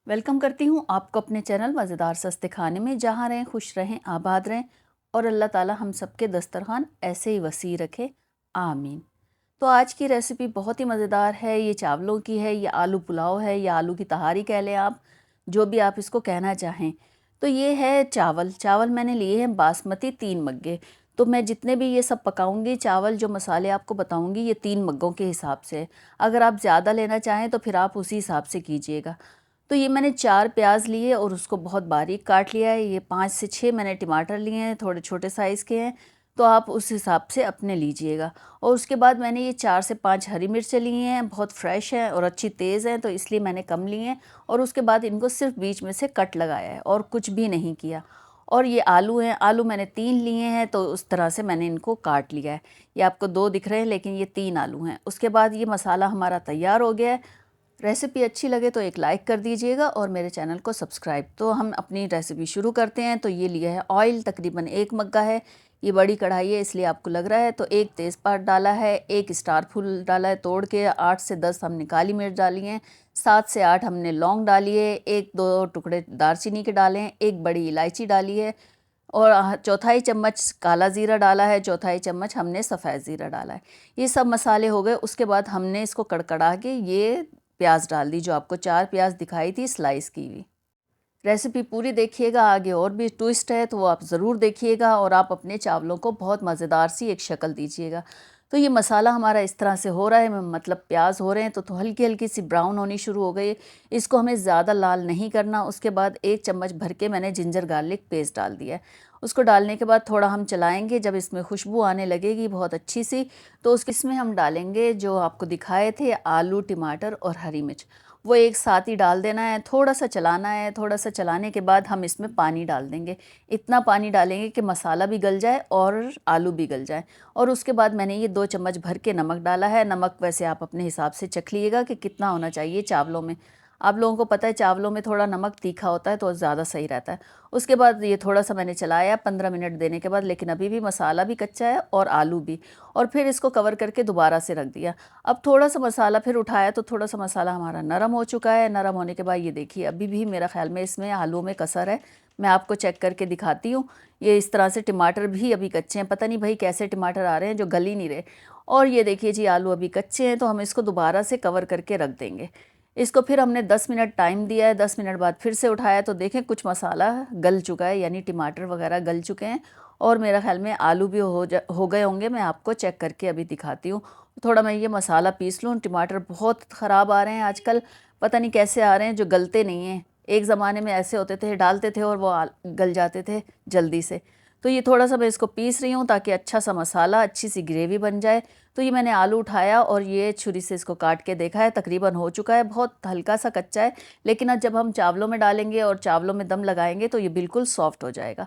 Welcome करती हूँ आपको अपने चैनल मज़ेदार सस्ते खाने में। जहाँ रहें खुश रहें आबाद रहें और अल्लाह ताला हम सबके दस्तरखान ऐसे ही वसी रखे, आमीन। तो आज की रेसिपी बहुत ही मज़ेदार है। ये चावलों की है, ये आलू पुलाव है या आलू की तहारी कह लें आप, जो भी आप इसको कहना चाहें। तो ये है चावल। चावल मैंने लिए हैं बासमती 3 मग्गे। तो मैं जितने भी ये सब पकाऊंगी चावल, जो मसाले आपको बताऊंगी, ये 3 मग्गों के हिसाब से। अगर आप ज़्यादा लेना चाहें तो फिर आप उसी हिसाब से कीजिएगा। तो ये मैंने 4 प्याज लिए और उसको बहुत बारीक काट लिया है। ये 5 से 6 मैंने टमाटर लिए हैं, थोड़े छोटे साइज़ के हैं, तो आप उस हिसाब से अपने लीजिएगा। और उसके बाद मैंने ये 4 से 5 हरी मिर्चें ली हैं, बहुत फ्रेश हैं और अच्छी तेज़ हैं, तो इसलिए मैंने कम ली हैं। और उसके बाद इनको सिर्फ बीच में से कट लगाया है और कुछ भी नहीं किया। और ये आलू हैं, आलू मैंने 3 लिए हैं, तो उस तरह से मैंने इनको काट लिया है। ये आपको 2 दिख रहे हैं लेकिन ये 3 आलू हैं। उसके बाद ये मसाला हमारा तैयार हो गया है। रेसिपी अच्छी लगे तो एक लाइक कर दीजिएगा और मेरे चैनल को सब्सक्राइब। तो हम अपनी रेसिपी शुरू करते हैं। तो ये लिया है ऑयल, तकरीबन 1 मग्गा है। ये बड़ी कढ़ाई है इसलिए आपको लग रहा है। तो एक तेज़पात डाला है, एक स्टार फूल डाला है तोड़ के, 8 से 10 हमने काली मिर्च डाली हैं, 7 से 8 हमने लौंग डाली है, 1-2 टुकड़े दालचीनी के डाले हैं, एक बड़ी इलायची डाली है और चौथाई चम्मच काला ज़ीरा डाला है, चौथाई चम्मच हमने सफ़ेद ज़ीरा डाला है। ये सब मसाले हो गए। उसके बाद हमने इसको कड़कड़ा के ये प्याज डाल दी, जो आपको 4 प्याज दिखाई थी स्लाइस की हुई। रेसिपी पूरी देखिएगा, आगे और भी ट्विस्ट है तो वो आप ज़रूर देखिएगा और आप अपने चावलों को बहुत मज़ेदार सी एक शक्ल दीजिएगा। तो ये मसाला हमारा इस तरह से हो रहा है, मतलब प्याज हो रहे हैं तो हल्की हल्की सी ब्राउन होनी शुरू हो गई। इसको हमें ज़्यादा लाल नहीं करना। उसके बाद 1 चम्मच भर के मैंने जिंजर गार्लिक पेस्ट डाल दिया है। उसको डालने के बाद थोड़ा हम चलाएंगे। जब इसमें खुशबू आने लगेगी बहुत अच्छी सी, तो इसमें हम डालेंगे जो आपको दिखाए थे आलू, टमाटर और हरी मिर्च, वो एक साथ ही डाल देना है। थोड़ा सा चलाना है। थोड़ा सा चलाने के बाद हम इसमें पानी डाल देंगे। इतना पानी डालेंगे कि मसाला भी गल जाए और आलू भी गल जाए। और उसके बाद मैंने ये 2 चम्मच भर के नमक डाला है। नमक वैसे आप अपने हिसाब से चख लीजिएगा कि कितना होना चाहिए चावलों में। आप लोगों को पता है चावलों में थोड़ा नमक तीखा होता है तो ज़्यादा सही रहता है। उसके बाद ये थोड़ा सा मैंने चलाया 15 मिनट देने के बाद, लेकिन अभी भी मसाला भी कच्चा है और आलू भी। और फिर इसको कवर करके दोबारा से रख दिया। अब थोड़ा सा मसाला फिर उठाया तो थोड़ा सा मसाला हमारा नरम हो चुका है। नरम होने के बाद ये देखिए अभी भी मेरा ख्याल में इसमें आलू में कसर है। मैं आपको चेक करके दिखाती हूँ। ये इस तरह से टमाटर भी अभी कच्चे हैं, पता नहीं भाई कैसे टमाटर आ रहे हैं जो गल ही नहीं रहे। और ये देखिए जी आलू अभी कच्चे हैं, तो हम इसको दोबारा से कवर करके रख देंगे। इसको फिर हमने 10 मिनट टाइम दिया है। 10 मिनट बाद फिर से उठाया तो देखें कुछ मसाला गल चुका है, यानी टमाटर वगैरह गल चुके हैं। और मेरा ख्याल में आलू भी हो गए होंगे। मैं आपको चेक करके अभी दिखाती हूँ। थोड़ा मैं ये मसाला पीस लूँ। टमाटर बहुत ख़राब आ रहे हैं आजकल, पता नहीं कैसे आ रहे हैं, जो गलते नहीं हैं। एक ज़माने में ऐसे होते थे, डालते थे और वो गल जाते थे जल्दी से। तो ये थोड़ा सा मैं इसको पीस रही हूँ ताकि अच्छा सा मसाला, अच्छी सी ग्रेवी बन जाए। तो ये मैंने आलू उठाया और ये छुरी से इसको काट के देखा है, तकरीबन हो चुका है। बहुत हल्का सा कच्चा है, लेकिन अब जब हम चावलों में डालेंगे और चावलों में दम लगाएंगे तो ये बिल्कुल सॉफ्ट हो जाएगा।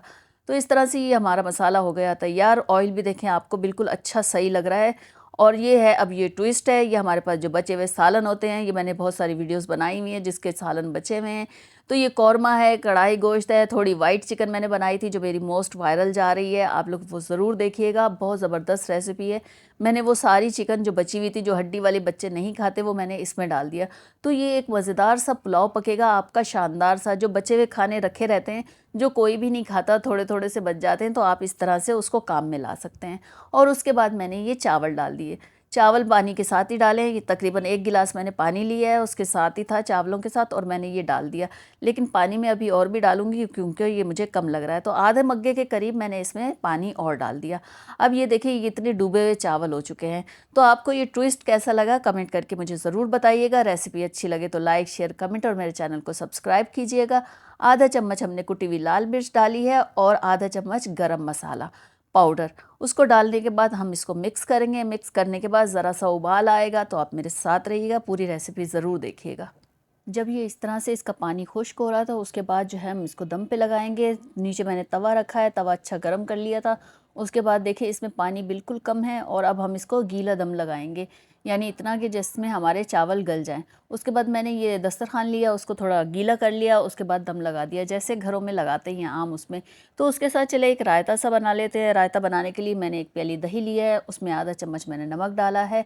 तो इस तरह से ये हमारा मसाला हो गया तैयार। ऑयल भी देखें आपको बिल्कुल अच्छा सही लग रहा है। और ये है, अब ये ट्विस्ट है, ये हमारे पास जो बचे हुए सालन होते हैं, ये मैंने बहुत सारी वीडियोस बनाई हुई हैं जिसके सालन बचे हुए हैं। तो ये कौरमा है, कढ़ाई गोश्त है, थोड़ी वाइट चिकन मैंने बनाई थी जो मेरी मोस्ट वायरल जा रही है, आप लोग वो ज़रूर देखिएगा, बहुत ज़बरदस्त रेसिपी है। मैंने वो सारी चिकन जो बची हुई थी, जो हड्डी वाले बच्चे नहीं खाते, वो मैंने इसमें डाल दिया। तो ये एक मज़ेदार सा पुलाव पकेगा आपका, शानदार सा। जो बचे हुए खाने रखे रहते हैं, जो कोई भी नहीं खाता, थोड़े थोड़े से बच जाते हैं, तो आप इस तरह से उसको काम में ला सकते हैं। और उसके बाद मैंने ये चावल डाल दिए। चावल पानी के साथ ही डालें। ये तकरीबन 1 गिलास मैंने पानी लिया है, उसके साथ ही था चावलों के साथ, और मैंने ये डाल दिया। लेकिन पानी में अभी और भी डालूंगी क्योंकि ये मुझे कम लग रहा है। तो आधे मग्गे के करीब मैंने इसमें पानी और डाल दिया। अब ये देखिए ये इतने डूबे हुए चावल हो चुके हैं। तो आपको ये ट्विस्ट कैसा लगा कमेंट करके मुझे ज़रूर बताइएगा। रेसिपी अच्छी लगे तो लाइक, शेयर, कमेंट और मेरे चैनल को सब्सक्राइब कीजिएगा। आधा चम्मच हमने कुटी हुई लाल मिर्च डाली है और आधा चम्मच गरम मसाला पाउडर, उसको डालने के बाद हम इसको मिक्स करेंगे। मिक्स करने के बाद ज़रा सा उबाल आएगा तो आप मेरे साथ रहिएगा, पूरी रेसिपी ज़रूर देखिएगा। जब ये इस तरह से इसका पानी खुश्क हो रहा था, उसके बाद जो है हम इसको दम पे लगाएंगे। नीचे मैंने तवा रखा है, तवा अच्छा गर्म कर लिया था। उसके बाद देखिए इसमें पानी बिल्कुल कम है और अब हम इसको गीला दम लगाएंगे, यानी इतना कि जिसमें हमारे चावल गल जाएं। उसके बाद मैंने ये दस्तरखान लिया, उसको थोड़ा गीला कर लिया, उसके बाद दम लगा दिया जैसे घरों में लगाते हैं आम उसमें। तो उसके साथ चले एक रायता सा बना लेते हैं। रायता बनाने के लिए मैंने एक प्याली दही लिया है, उसमें आधा चम्मच मैंने नमक डाला है,